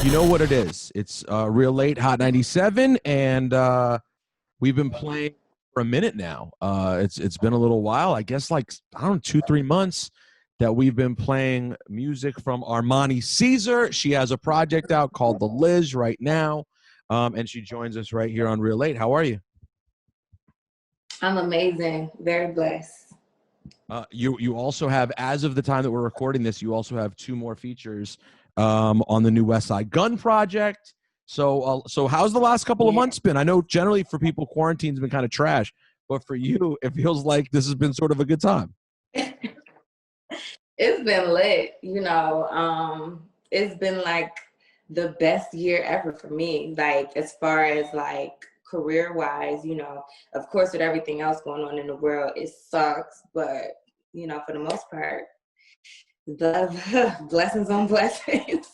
You know what it is. It's Real Late Hot 97, and we've been playing for a minute now. It's been a little while. I guess like, I don't know, 2-3 months that we've been playing music from Armani Caesar. She has a project out called The Liz right now, and she joins us right here on Real Late. How are you? I'm amazing. Very blessed. You also have, as of the time that we're recording this, you also have two more features on the new Westside Gunn project. So how's the last couple of months been? I know generally for people, quarantine's been kind of trash, but for you, it feels like this has been sort of a good time. It's been lit, it's been like the best year ever for me. Like as far as like career wise, of course with everything else going on in the world, it sucks. But, for the most part, the blessings on blessings.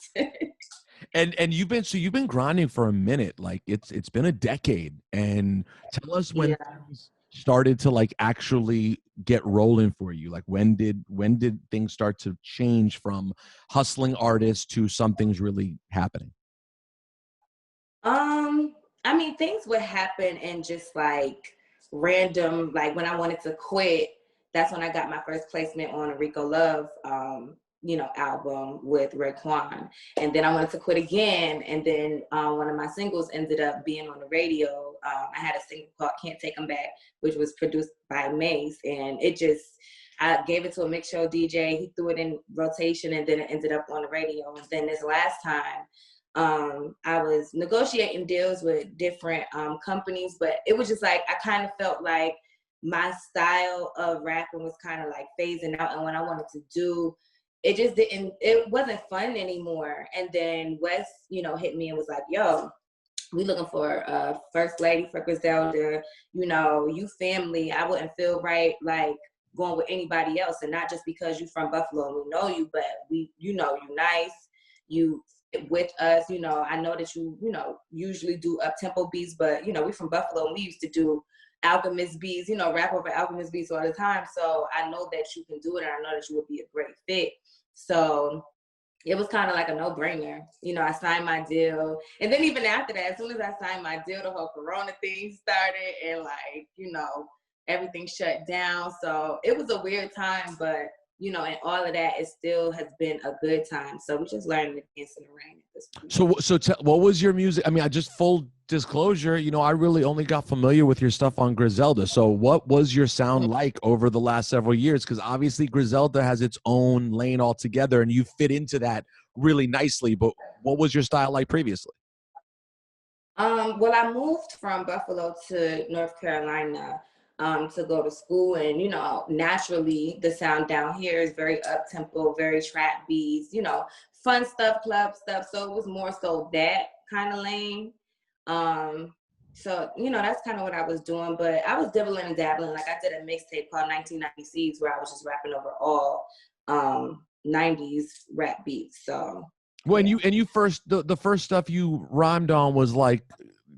And you've been grinding for a minute. Like it's been a decade. And tell us when things started to like actually get rolling for you. Like when did things start to change from hustling artists to something's really happening? I mean, things would happen and just like random, like when I wanted to quit, that's when I got my first placement on a Rico Love, album with Raekwon. And then I wanted to quit again. And then one of my singles ended up being on the radio. I had a single called Can't Take 'Em Back, which was produced by Mace. And I gave it to a mix show DJ. He threw it in rotation and then it ended up on the radio. And then this last time, I was negotiating deals with different companies, but it was just like I kind of felt like my style of rapping was kind of like phasing out, and what I wanted to do, it wasn't fun anymore. And then Wes, hit me and was like, yo, we looking for a first lady for Griselda, you family. I wouldn't feel right like going with anybody else, and not just because you from Buffalo and we know you, but you nice, you with us, I know that you usually do up-tempo beats, but we from Buffalo and we used to do Alchemist beats, rap over Alchemist beats all the time. So I know that you can do it, and I know that you would be a great fit. So it was kind of like a no-brainer. I signed my deal, and then even after that, as soon as I signed my deal, the whole Corona thing started, and everything shut down. So it was a weird time, but and all of that, it still has been a good time. So we just learning to dance in the rain at this point. So what was your music? I mean, I just full disclosure, I really only got familiar with your stuff on Griselda. So what was your sound like over the last several years? Because obviously Griselda has its own lane altogether, and you fit into that really nicely. But what was your style like previously? Well, I moved from Buffalo to North Carolina to go to school, and naturally the sound down here is very up tempo, very trap beats, fun stuff, club stuff. So it was more so that kind of lane. So that's kind of what I was doing, but I was dibbling and dabbling. Like I did a mixtape called 1990s where I was just rapping over all 90s rap beats. So when you first the first stuff you rhymed on was like,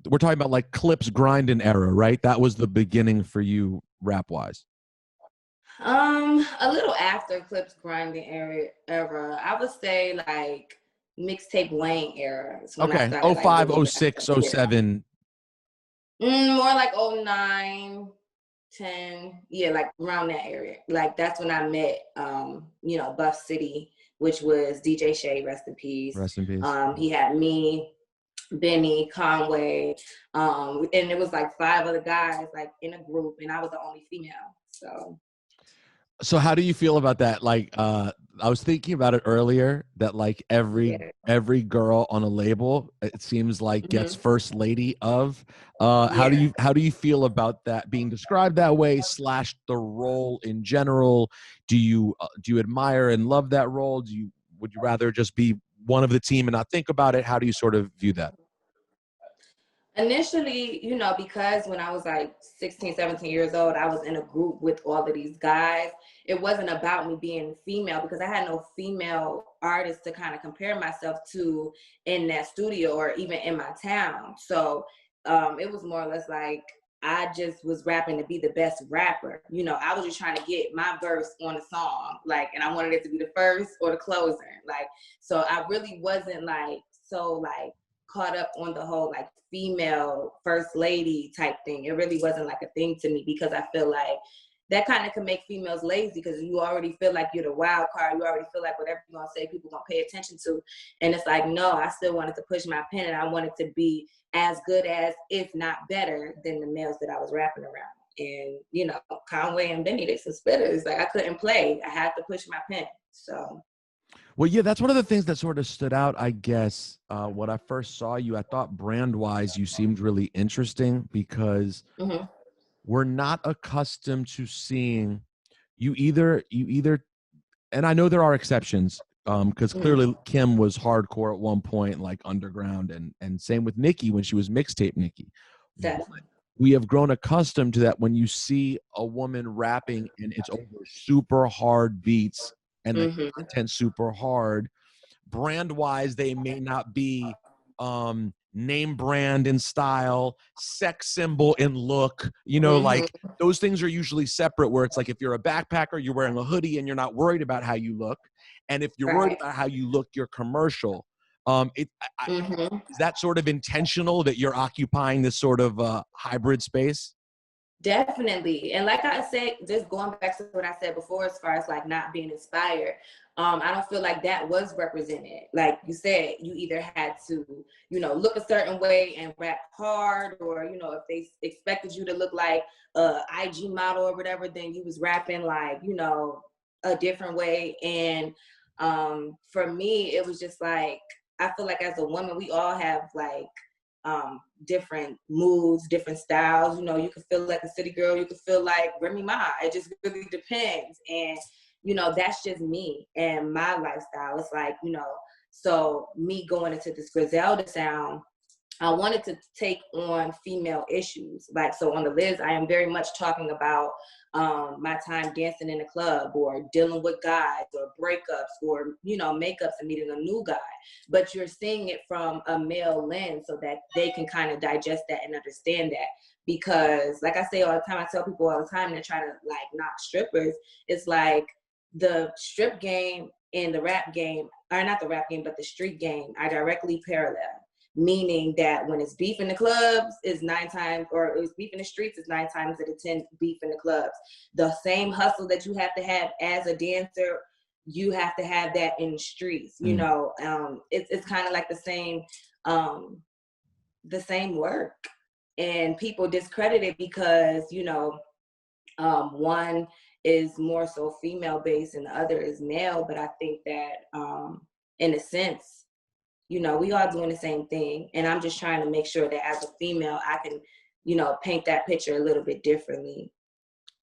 we're talking about like Clips grinding era, right? That was the beginning for you rap wise. A little after Clips grinding era, I would say like mixtape Wayne era. Okay, 05, 06, 07. More like 09, 10, yeah, like around that area. Like that's when I met Buff City, which was DJ Shay, rest in peace. Rest in peace. He had me, Benny, Conway, and it was like 5 other guys like in a group, and I was the only female. So how do you feel about that? Like, I was thinking about it earlier that like every girl on a label, it seems like gets first lady of. How do you feel about that being described that way / the role in general? Do you admire and love that role? Would you rather just be one of the team and not think about it? How do you sort of view that? Initially, because when I was like 16, 17 years old, I was in a group with all of these guys. It wasn't about me being female because I had no female artists to kind of compare myself to in that studio or even in my town. So it was more or less like I just was rapping to be the best rapper. I was just trying to get my verse on the song, and I wanted it to be the first or the closer. So I really wasn't like so like caught up on the whole like female first lady type thing. It really wasn't like a thing to me, because I feel like that kind of can make females lazy, because you already feel like you're the wild card. You already feel like whatever you're gonna say, people gonna pay attention to. And it's like, no, I still wanted to push my pen, and I wanted to be as good as, if not better than, the males that I was rapping around. And, you know, Conway and Benny, they some spitters. Like, I couldn't play. I had to push my pen. So. Well, yeah, that's one of the things that sort of stood out, I guess. When I first saw you, I thought brand-wise you seemed really interesting, because we're not accustomed to seeing you either, and I know there are exceptions, because clearly Kim was hardcore at one point, like underground, and same with Nicki when she was mixtape Nicki. Definitely. We have grown accustomed to that. When you see a woman rapping and it's over super hard beats and the content super hard, brand wise, they may not be name brand in style, sex symbol in look, you know, like those things are usually separate, where it's like, if you're a backpacker, you're wearing a hoodie and you're not worried about how you look. And if you're worried about how you look, you're commercial. Is that sort of intentional, that you're occupying this sort of hybrid space? Definitely. And like I said, just going back to what I said before, as far as like not being inspired, I don't feel like that was represented. Like you said, you either had to, you know, look a certain way and rap hard, or, you know, if they expected you to look like a IG model or whatever, then you was rapping like, you know, a different way. And for me, it was just like, I feel like as a woman, we all have like different moods, different styles. You know, you can feel like a city girl, you can feel like Remy Ma. It just really depends. And, you know, that's just me and my lifestyle. It's like, you know, so me going into this Griselda sound, I wanted to take on female issues. Like, so on the Liz, I am very much talking about my time dancing in a club, or dealing with guys, or breakups, or, you know, makeups and meeting a new guy. But you're seeing it from a male lens, so that they can kind of digest that and understand that. Because like I say all the time, I tell people all the time that try to like knock strippers, it's like the strip game and the rap game, or not the rap game, but the street game, are directly parallel. Meaning that when it's beef in the clubs, is 9 times, or it's beef in the streets, is 9 times out of 10 beef in the clubs. The same hustle that you have to have as a dancer, you have to have that in the streets. You know, it's kind of like the same work, and people discredit it because, you know, one is more so female based and the other is male. But I think that in a sense, you know, we all doing the same thing. And I'm just trying to make sure that as a female, I can, you know, paint that picture a little bit differently.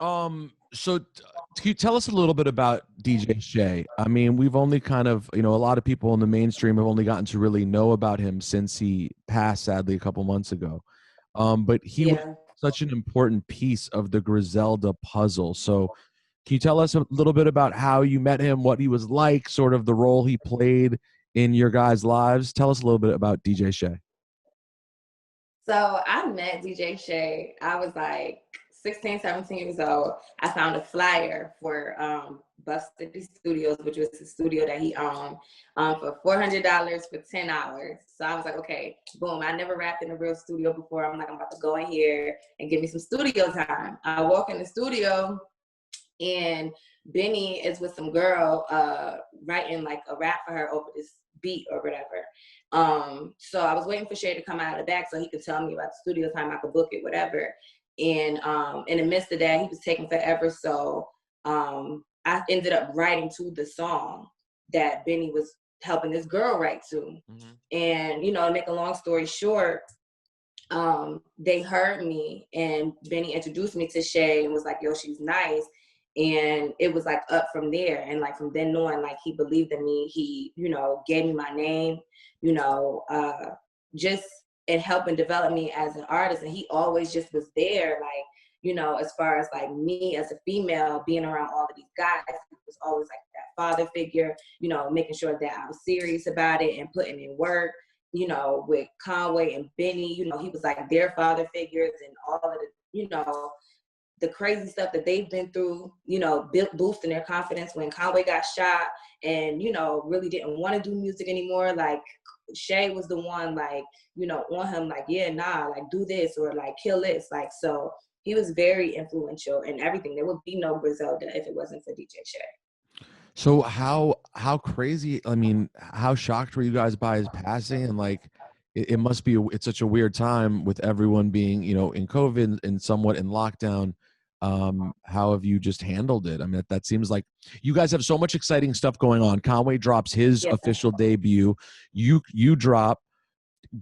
So can you tell us a little bit about DJ Shay? I mean, we've only kind of, you know, a lot of people in the mainstream have only gotten to really know about him since he passed, sadly, a couple months ago. But he was such an important piece of the Griselda puzzle. So can you tell us a little bit about how you met him, what he was like, sort of the role he played in your guys' lives? Tell us a little bit about DJ Shay. So I met DJ Shay, I was like 16, 17 years old. I found a flyer for Bus City Studios, which was the studio that he owned, for $400 for 10 hours. So I was like, okay, boom. I never rapped in a real studio before. I'm like, I'm about to go in here and give me some studio time. I walk in the studio, and Benny is with some girl writing like a rap for her over this beat or whatever. So I was waiting for Shay to come out of the back so he could tell me about the studio time, I could book it, whatever. And in the midst of that, he was taking forever. So I ended up writing to the song that Benny was helping this girl write to. And, you know, to make a long story short, they heard me, and Benny introduced me to Shay and was like, yo, she's nice. And it was like up from there. And like from then on, like he believed in me. He, you know, gave me my name, you know, just in helping develop me as an artist. And he always just was there, like, you know, as far as like me as a female being around all of these guys, he was always like that father figure, you know, making sure that I was serious about it and putting in work. You know, with Conway and Benny, you know, he was like their father figures, and all of the, you know, the crazy stuff that they've been through, you know, boosting their confidence when Conway got shot and, you know, really didn't want to do music anymore. Like, Shay was the one like, you know, on him like, yeah, nah, like do this or like kill this. Like, so he was very influential in everything. There would be no Griselda if it wasn't for DJ Shay. So how crazy, I mean, how shocked were you guys by his passing? And like it must be it's such a weird time with everyone being, you know, in COVID and somewhat in lockdown. How have you just handled it? I mean, that seems like you guys have so much exciting stuff going on. Conway drops his Yeah. official debut. You drop.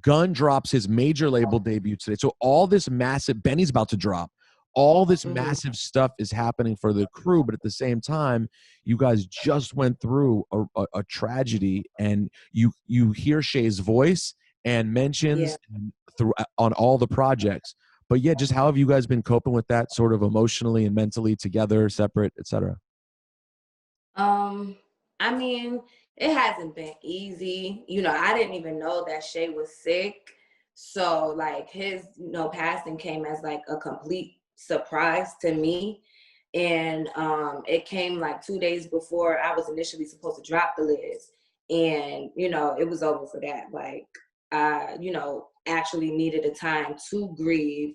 Gunn drops his major label debut today. So all this massive, Benny's about to drop. All this massive stuff is happening for the crew, but at the same time, you guys just went through a tragedy, and you hear Shay's voice and mentions through on all the projects. But yeah, just how have you guys been coping with that, sort of emotionally and mentally, together, separate, etc.? I mean, it hasn't been easy. You know, I didn't even know that Shay was sick. So like his, you know, passing came as like a complete surprise to me. And it came like 2 days before I was initially supposed to drop the Liz. And, you know, it was over for that. Like I, you know, actually needed a time to grieve.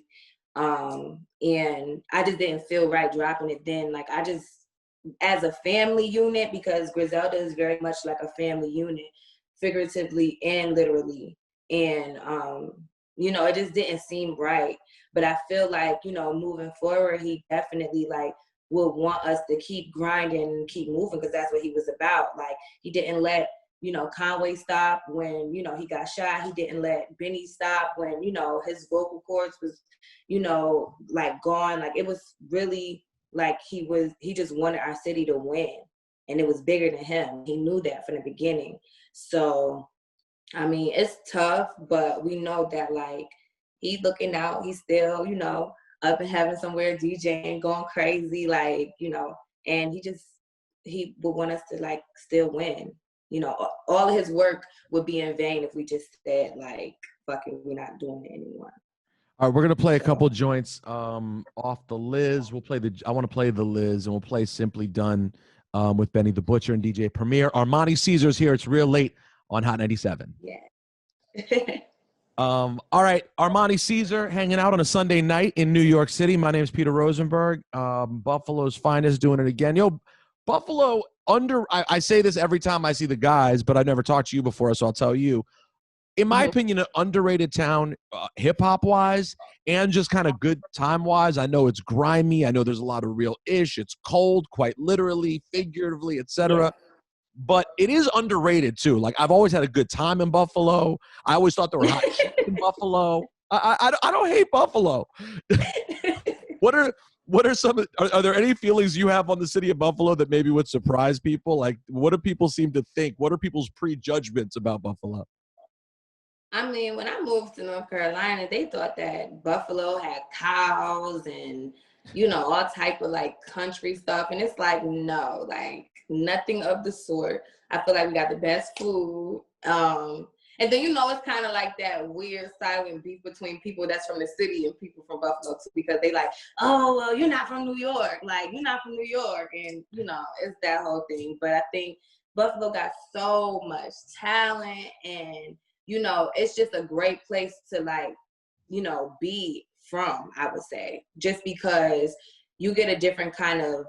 And I just didn't feel right dropping it then. Like I just, as a family unit, because Griselda is very much like a family unit, figuratively and literally. And, you know, it just didn't seem right. But I feel like, you know, moving forward, he definitely like would want us to keep grinding and keep moving, because that's what he was about. Like he didn't let, you know, Conway stop when, you know, he got shot. He didn't let Benny stop when, you know, his vocal cords was, you know, like gone. Like it was really like he just wanted our city to win, and it was bigger than him. He knew that from the beginning. So I mean, it's tough, but we know that like he's looking out. He's still, you know, up in heaven somewhere DJing, going crazy, like, you know, and he would want us to like still win. You know, all of his work would be in vain if we just said like, fuck it, we're not doing it anymore. All right, we're gonna play a couple joints off the Liz. We'll play I want to play the Liz, and we'll play Simply Done with Benny the Butcher and DJ Premier. Armani Caesar's here. It's real late on Hot 97. Yeah. All right, Armani Caesar hanging out on a Sunday night in New York City. My name is Peter Rosenberg, Buffalo's finest, doing it again. Yo, Buffalo I say this every time I see the guys, but I've never talked to you before, so I'll tell you. In my opinion, an underrated town, hip hop wise, and just kind of good time wise. I know it's grimy. I know there's a lot of real ish. It's cold, quite literally, figuratively, etc. Yeah. But it is underrated too. Like I've always had a good time in Buffalo. I always thought there were hot shit in Buffalo. I don't hate Buffalo. What are some? Are there any feelings you have on the city of Buffalo that maybe would surprise people? Like, what do people seem to think? What are people's prejudgments about Buffalo? I mean, when I moved to North Carolina, they thought that Buffalo had cows and, you know, all type of like country stuff. And it's like, no, like nothing of the sort. I feel like we got the best food. And then, you know, it's kind of like that weird silent beef between people that's from the city and people from Buffalo too, because they like, oh, well, you're not from New York. Like, you're not from New York. And, you know, it's that whole thing. But I think Buffalo got so much talent, and you know, it's just a great place to like, you know, be from, I would say, just because you get a different kind of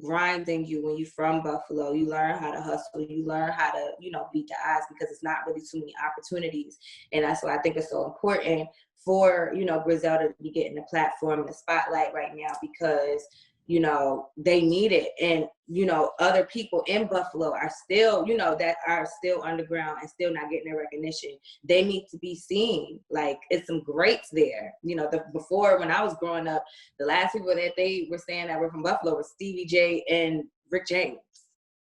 grind than you when you're from Buffalo. You learn how to hustle, you learn how to, you know, beat the odds, because it's not really too many opportunities. And that's why I think it's so important for, you know, Griselda to be getting the platform and the spotlight right now, because you know, they need it. And, you know, other people in Buffalo are still, you know, that are still underground and still not getting their recognition. They need to be seen. Like, it's some greats there. You know, before when I was growing up, the last people that they were saying that were from Buffalo were Stevie J and Rick James.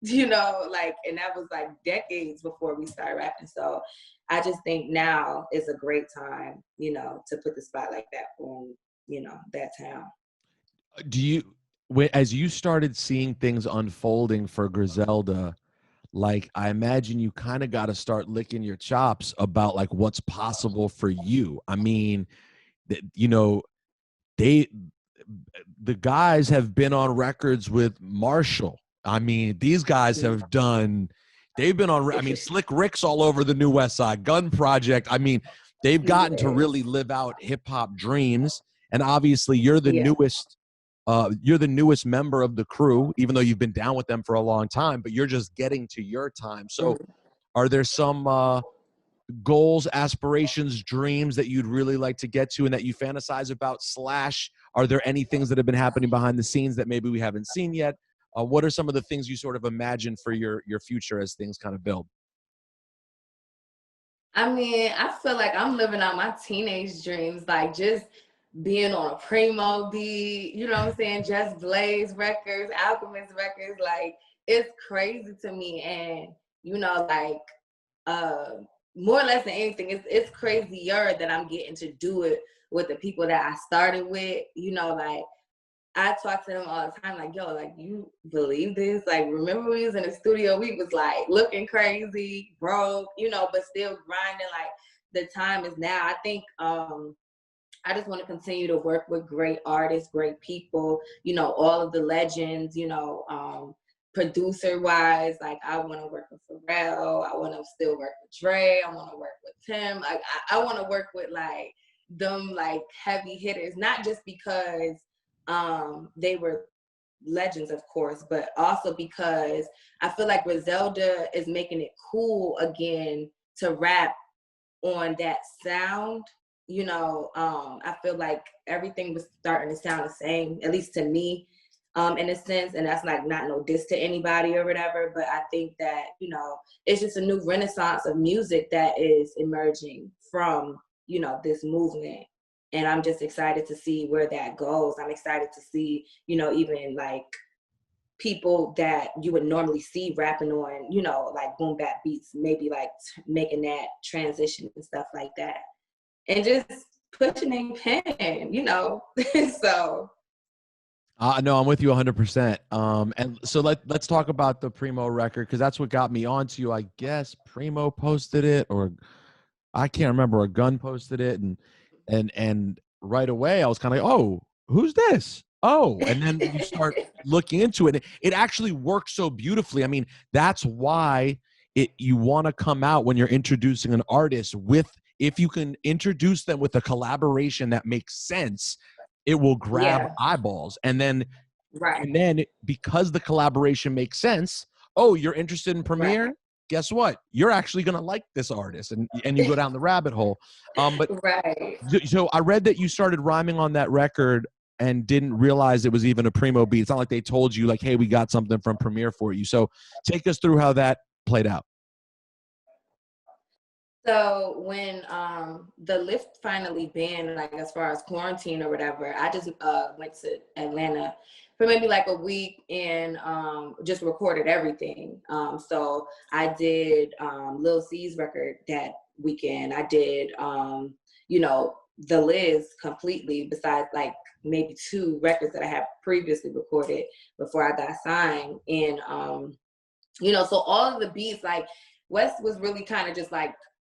You know, like, and that was like decades before we started rapping. So I just think now is a great time, you know, to put the spotlight back on, you know, that town. Do you, as you started seeing things unfolding for Griselda, like I imagine you kind of got to start licking your chops about like what's possible for you. I mean, you know, the guys have been on records with Marshall. I mean, these guys have done they've been on, I mean, Slick Rick's all over the new Westside Gunn project. I mean, they've gotten to really live out hip hop dreams. And obviously you're the newest member of the crew, even though you've been down with them for a long time, but you're just getting to your time. So are there some goals, aspirations, dreams that you'd really like to get to and that you fantasize about, / are there any things that have been happening behind the scenes that maybe we haven't seen yet? What are some of the things you sort of imagine for your future as things kind of build? I mean, I feel like I'm living out my teenage dreams, like just being on a Primo beat, you know what I'm saying? Just Blaze records, Alchemist records, like it's crazy to me. And, you know, like more or less than anything, it's crazier that I'm getting to do it with the people that I started with, you know, like I talk to them all the time, like, yo, like, you believe this? Like, remember we was in the studio, we was like looking crazy, broke, you know, but still grinding. Like, the time is now. I think I just want to continue to work with great artists, great people, you know, all of the legends, you know, producer wise, like I want to work with Pharrell, I want to still work with Dre, I want to work with Tim. Like, I want to work with like them, like heavy hitters, not just because they were legends, of course, but also because I feel like Griselda is making it cool again to rap on that sound. You know, I feel like everything was starting to sound the same, at least to me, in a sense, and that's like not no diss to anybody or whatever, but I think that, you know, it's just a new renaissance of music that is emerging from, you know, this movement. And I'm just excited to see where that goes. I'm excited to see, you know, even like people that you would normally see rapping on, you know, like boom bap beats, maybe like making that transition and stuff like that. And just pushing in pen, you know. So No, I'm with you 100%. And so let's talk about the Primo record, because that's what got me onto you. I guess Primo posted it, or I can't remember, a Gunn posted it, and right away I was kind of like, oh, who's this? Oh, and then you start looking into it. It actually works so beautifully. I mean, that's why you want to come out when you're introducing an artist with, if you can introduce them with a collaboration that makes sense, it will grab eyeballs. And then because the collaboration makes sense, oh, you're interested in Premiere? Guess what? You're actually going to like this artist, and you go down the rabbit hole. But so I read that you started rhyming on that record and didn't realize it was even a Primo beat. It's not like they told you like, hey, we got something from Premiere for you. So take us through how that played out. So when the lift finally banned, like as far as quarantine or whatever, I just went to Atlanta for maybe like a week and just recorded everything. So I did Lil C's record that weekend. I did, you know, The Liz completely, besides like maybe 2 records that I had previously recorded before I got signed. And, you know, so all of the beats, like Wes was really kind of just like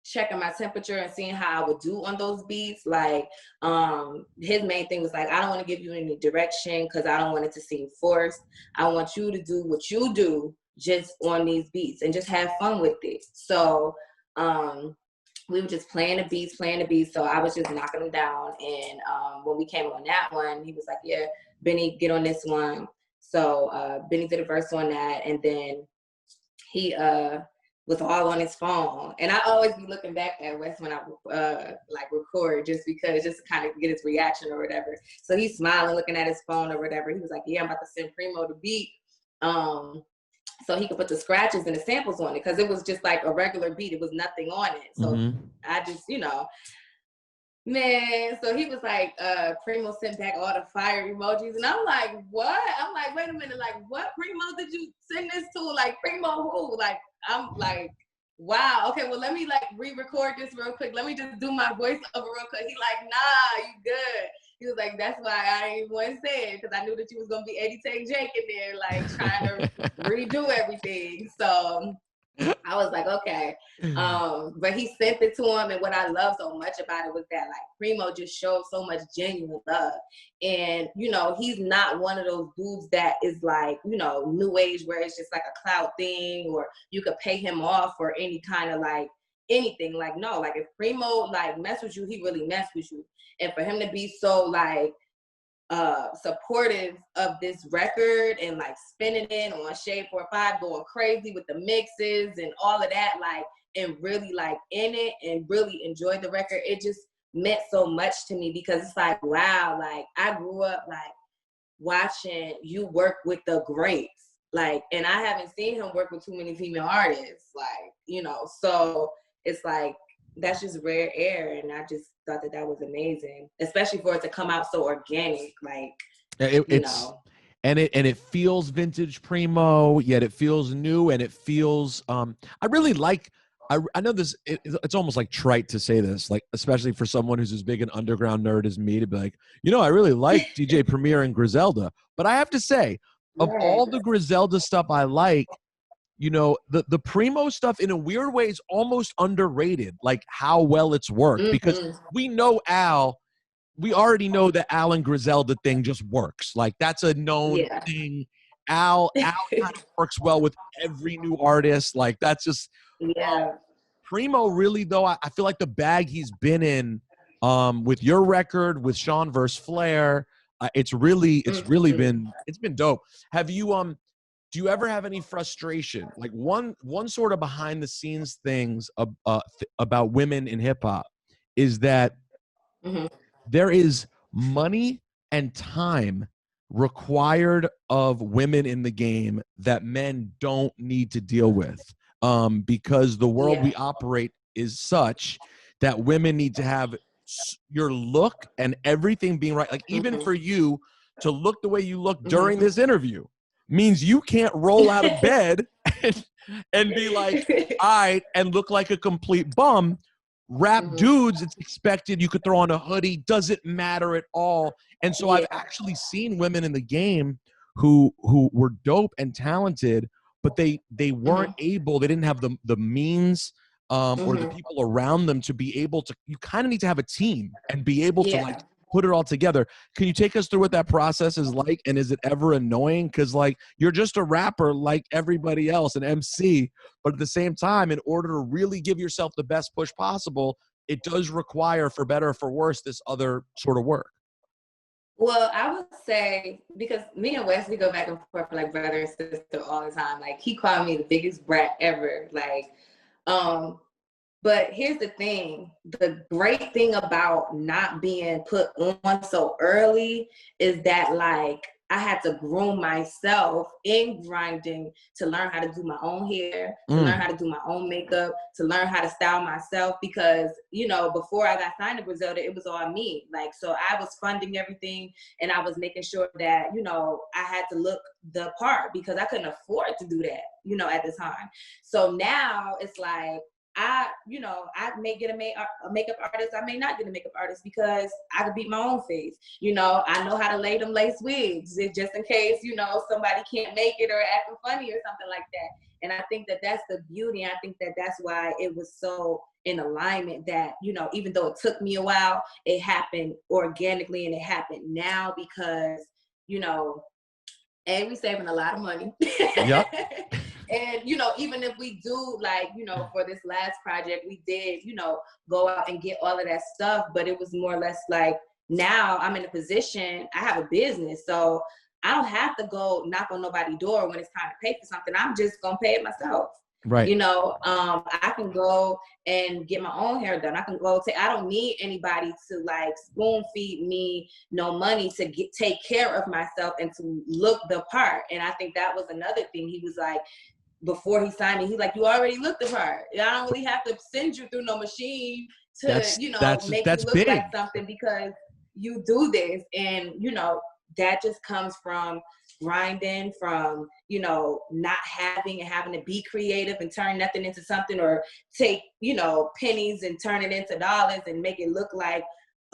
checking my temperature and seeing how I would do on those beats. Like his main thing was like, I don't want to give you any direction because I don't want it to seem forced. I want you to do what you do just on these beats and just have fun with it. So we were just playing the beats. So I was just knocking them down. And when we came on that one, he was like, yeah, Benny, get on this one. So Benny did a verse on that. And then he was all on his phone. And I always be looking back at Wes when I like record, just because, just to kind of get his reaction or whatever. So he's smiling, looking at his phone or whatever. He was like, yeah, I'm about to send Primo the beat. So he could put the scratches and the samples on it, because it was just like a regular beat. It was nothing on it. So I just, you know, man, so he was like, Primo sent back all the fire emojis. And I'm like, what? I'm like, wait a minute, like, what Primo did you send this to? Like, Primo who? Like, I'm like, wow, okay, well, let me like re-record this real quick. Let me just do my voice over real quick. He like, nah, you good. He was like, that's why I didn't want to say it, because I knew that you was going to be Eddie Take Jake in there, like, trying to redo everything. So I was like, okay. But he sent it to him, and what I love so much about it was that like Primo just showed so much genuine love. And you know, he's not one of those dudes that is like, you know, new age where it's just like a clout thing or you could pay him off for any kind of like anything. Like, no, like if Primo like mess with you, he really mess with you. And for him to be so like supportive of this record and like spinning in on Shade 45, going crazy with the mixes and all of that, like, and really like in it and really enjoyed the record. It just meant so much to me because it's like, wow, like I grew up like watching you work with the greats, like, and I haven't seen him work with too many female artists, like, you know, so it's like that's just rare air, and I just thought that that was amazing, especially for it to come out so organic, like, you know. And it feels vintage Primo, yet it feels new, and it feels I really like. I know this. It's almost like trite to say this, like especially for someone who's as big an underground nerd as me, to be like, you know, I really like DJ Premier and Griselda, but I have to say, of all the Griselda stuff I like, you know, the Primo stuff in a weird way is almost underrated, like how well it's worked, because we know Al, we already know the Al and Griselda thing just works. Like that's a known thing. Al kind of works well with every new artist. Like that's just Primo really though, I feel like the bag he's been in with your record, with Sean versus Flair, it's really been dope. Have you do you ever have any frustration? Like one sort of behind the scenes things about women in hip hop is that there is money and time required of women in the game that men don't need to deal with, because the world we operate is such that women need to have your look and everything being right. Like even for you to look the way you look during this interview means you can't roll out of bed and be like, all right, and look like a complete bum. Rap dudes, it's expected you could throw on a hoodie, doesn't matter at all. And so I've actually seen women in the game who were dope and talented, but they weren't able, they didn't have the means or the people around them to be able to, you kind of need to have a team and be able to like put it all together. Can you take us through what that process is like? And is it ever annoying? Because like you're just a rapper like everybody else, an MC, but at the same time, in order to really give yourself the best push possible, it does require, for better or for worse, this other sort of work. Well, I would say, because me and Wes, we go back and forth like brother and sister all the time. Like he called me the biggest brat ever. Like, but here's the thing. The great thing about not being put on so early is that like I had to groom myself in grinding to learn how to do my own hair, to learn how to do my own makeup, to learn how to style myself, because, you know, before I got signed to Griselda, it was all me. Like, so I was funding everything and I was making sure that, you know, I had to look the part because I couldn't afford to do that, you know, at the time. So now it's like, I may get a makeup artist. I may not get a makeup artist because I could beat my own face. You know, I know how to lay them lace wigs just in case, you know, somebody can't make it or acting funny or something like that. And I think that that's the beauty. I think that that's why it was so in alignment that, you know, even though it took me a while, it happened organically and it happened now because, you know, we saving a lot of money. Yep. And, you know, even if we do, like, you know, for this last project, we did, you know, go out and get all of that stuff. But it was more or less like, now I'm in a position, I have a business. So I don't have to go knock on nobody's door when it's time to pay for something. I'm just going to pay it myself. Right. You know, I can go and get my own hair done. I can go I don't need anybody to like spoon feed me no money to take care of myself and to look the part. And I think that was another thing. He was like, before he signed me, he's like, you already look the part. I don't really have to send you through no machine to, make you look big. like something because you do this. And, you know, that just comes from grinding, from, you know, not having to be creative and turn nothing into something, or take, you know, pennies and turn it into dollars and make it look like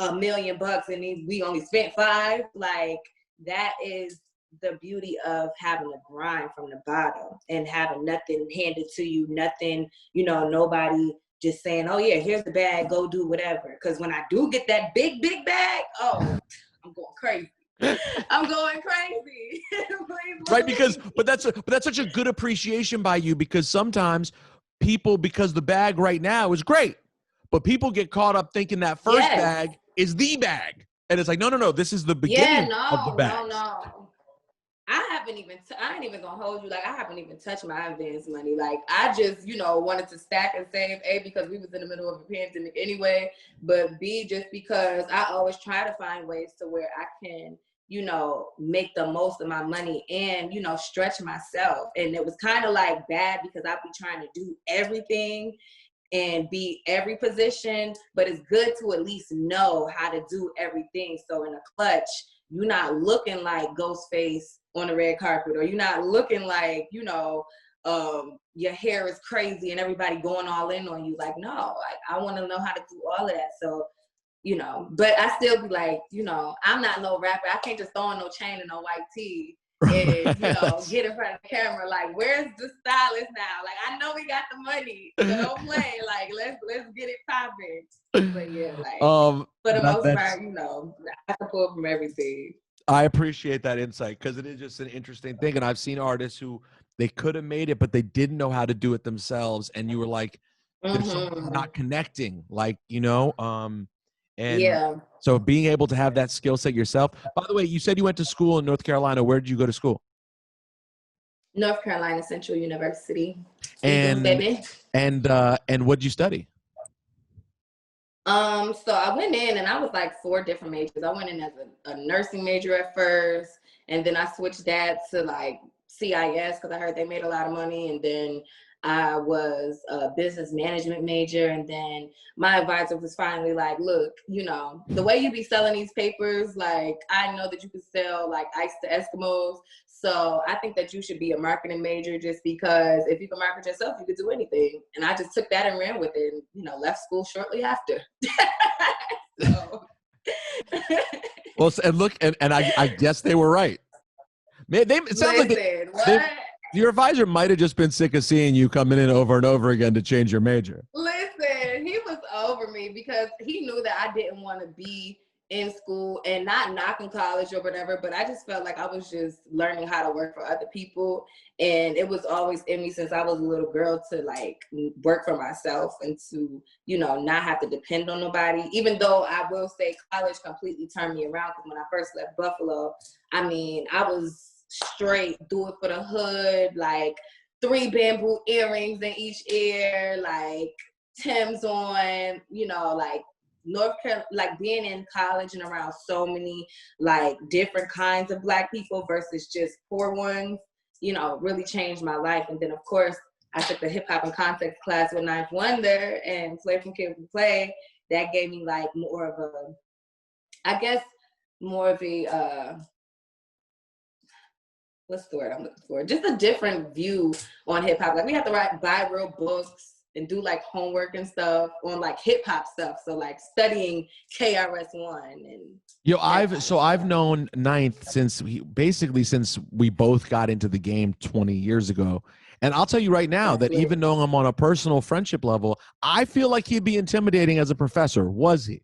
$1 million and we only spent $5. Like, that is the beauty of having a grind from the bottom and having nothing handed to you, nothing, you know, nobody just saying, oh yeah, here's the bag, go do whatever. Because when I do get that big bag, oh, I'm going crazy. I'm going crazy. Right, but that's such a good appreciation by you, because sometimes people, because the bag right now is great, but people get caught up thinking that first bag is the bag. And it's like, no, this is the beginning of the bag. No. I ain't even gonna hold you. Like, I haven't even touched my advance money. Like, I just, you know, wanted to stack and save, A, because we was in the middle of a pandemic anyway, but B, just because I always try to find ways to where I can, you know, make the most of my money and, you know, stretch myself. And it was kind of like bad because I'd be trying to do everything and be every position, but it's good to at least know how to do everything. So in a clutch, you're not looking like Ghostface on the red carpet, or you're not looking like, you know, your hair is crazy and everybody going all in on you. Like, no, like, I want to know how to do all of that. So, you know, but I still be like, you know, I'm not no rapper. I can't just throw on no chain and no white tee and, you know, get in front of the camera. Like, where's the stylist now? Like, I know we got the money, so don't play. Like, let's get it popping. But yeah, like, for the most part, you know, I can pull from everything. I appreciate that insight, because it is just an interesting thing. And I've seen artists who they could have made it, but they didn't know how to do it themselves. And you were like, there's something not connecting, like, you know, and so being able to have that skill set yourself. By the way, you said you went to school in North Carolina. Where did you go to school? North Carolina Central University. And what did you study? So I went in and I was like 4 different majors. I went in as a nursing major at first, and then I switched that to like CIS because I heard they made a lot of money, and then I was a business management major, and then my advisor was finally like, look, you know, the way you be selling these papers, like, I know that you can sell like ice to Eskimos, so I think that you should be a marketing major, just because if you can market yourself, you could do anything. And I just took that and ran with it, and, you know, left school shortly after. So. Well, and look, and I guess they were right. It sounds like your advisor might have just been sick of seeing you coming in over and over again to change your major. Listen, he was over me because he knew that I didn't want to be in school, and not knocking college or whatever, but I just felt like I was just learning how to work for other people. And it was always in me since I was a little girl to like work for myself and to, you know, not have to depend on nobody. Even though I will say college completely turned me around, because when I first left Buffalo, I mean, I was straight do it for the hood, like 3 bamboo earrings in each ear, like Tim's on, you know, like North Carolina, like being in college and around so many like different kinds of Black people versus just poor ones, you know, really changed my life. And then of course I took the hip hop and context class with Ninth Wonder and Play from Kid from Play. That gave me like more of a, I guess, more of a, what's the word I'm looking for? Just a different view on hip hop. Like we have to buy real books and do like homework and stuff on like hip hop stuff. So like studying KRS-One and. Yo, I've known Ninth since we both got into the game 20 years ago. And I'll tell you right now that even though I'm on a personal friendship level, I feel like he'd be intimidating as a professor. Was he?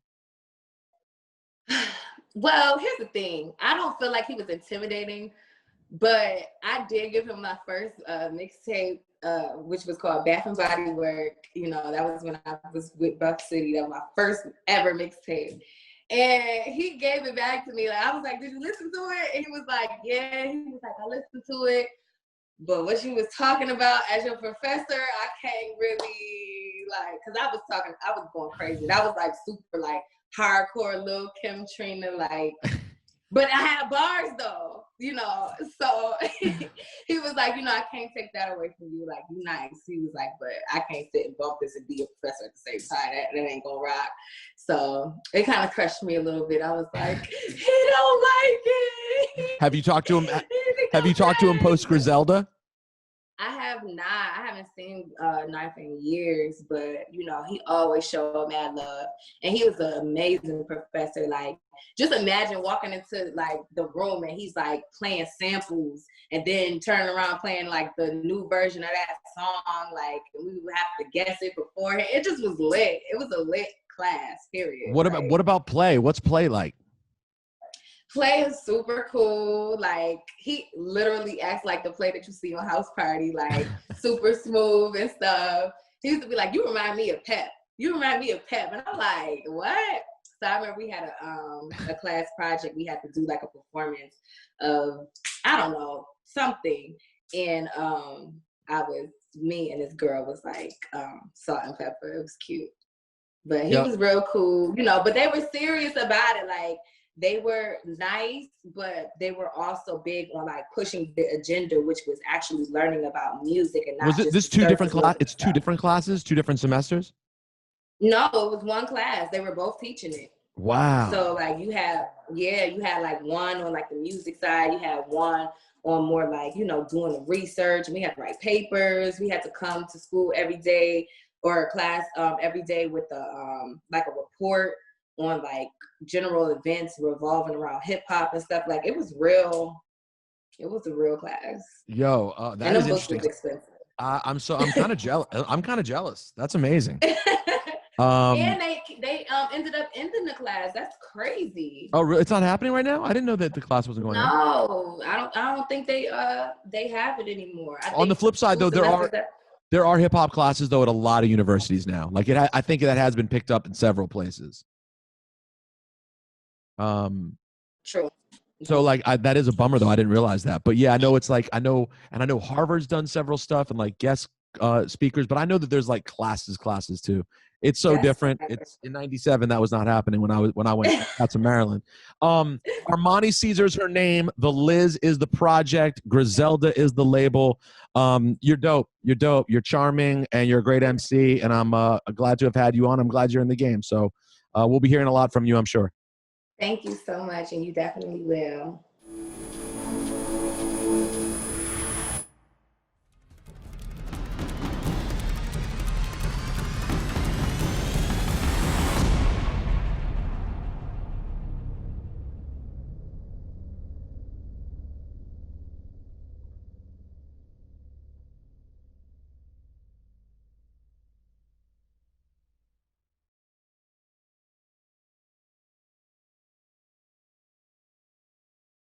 Well, here's the thing. I don't feel like he was intimidating, but I did give him my first mixtape, which was called Bath and Body Work. You know, that was when I was with Buff City. That was my first ever mixtape. And he gave it back to me. Like, I was like, did you listen to it? And he was like, yeah. He was like, I listened to it. But what you was talking about as your professor, I can't really, like, because I was going crazy. That was like super, like, hardcore Lil' Kim Trina, like, but I had bars though, you know. So he was like, you know, I can't take that away from you. Like, you nice. He was like, but I can't sit and bump this and be a professor at the same time. That ain't gonna rock. So it kind of crushed me a little bit. I was like, he don't like it. Have you talked to him? Have you talked to him post Griselda? I have not. I haven't seen Knife in years, but you know, he always showed mad love, and he was an amazing professor. Like, just imagine walking into like the room and he's like playing samples, and then turning around playing like the new version of that song. Like, we would have to guess it beforehand. It just was lit. It was a lit class. Period. What about play? What's play like? Play is super cool. Like, he literally acts like the play that you see on House Party, like super smooth and stuff. He used to be like, "You remind me of Pep. You remind me of Pep." And I'm like, "What?" So I remember we had a class project. We had to do like a performance of, I don't know, something. And me and this girl was like salt and pepper. It was cute. But he was real cool, you know, but they were serious about it. Like, they were nice, but they were also big on like pushing the agenda, which was actually learning about music and not was it just this two different class? It's two different classes, 2 different semesters. No, it was one class. They were both teaching it. Wow. So like you had like one on like the music side, you had one on more like, you know, doing the research, and we had to write papers. We had to come to school every day or class every day with like a report on like general events revolving around hip hop and stuff. Like, it was real. It was a real class. Yo, that is interesting. I'm kind of jealous. I'm kind of jealous. That's amazing. And they ended up ending the class. That's crazy. Oh, really? It's not happening right now? I didn't know that the class wasn't going on. No, I don't think they have it anymore. On the flip side, though, there are hip hop classes though at a lot of universities now. Like, I think that has been picked up in several places. True. So like that is a bummer though. I didn't realize that. But yeah, I know it's like I know Harvard's done several stuff and like guest speakers, but I know that there's like classes too. It's so different. It's in '97 that was not happening when I went out to Maryland. Armani Caesar's her name. The Liz is the project. Griselda is the label. You're dope. You're charming, and you're a great MC. And I'm glad to have had you on. I'm glad you're in the game. So we'll be hearing a lot from you, I'm sure. Thank you so much, and you definitely will.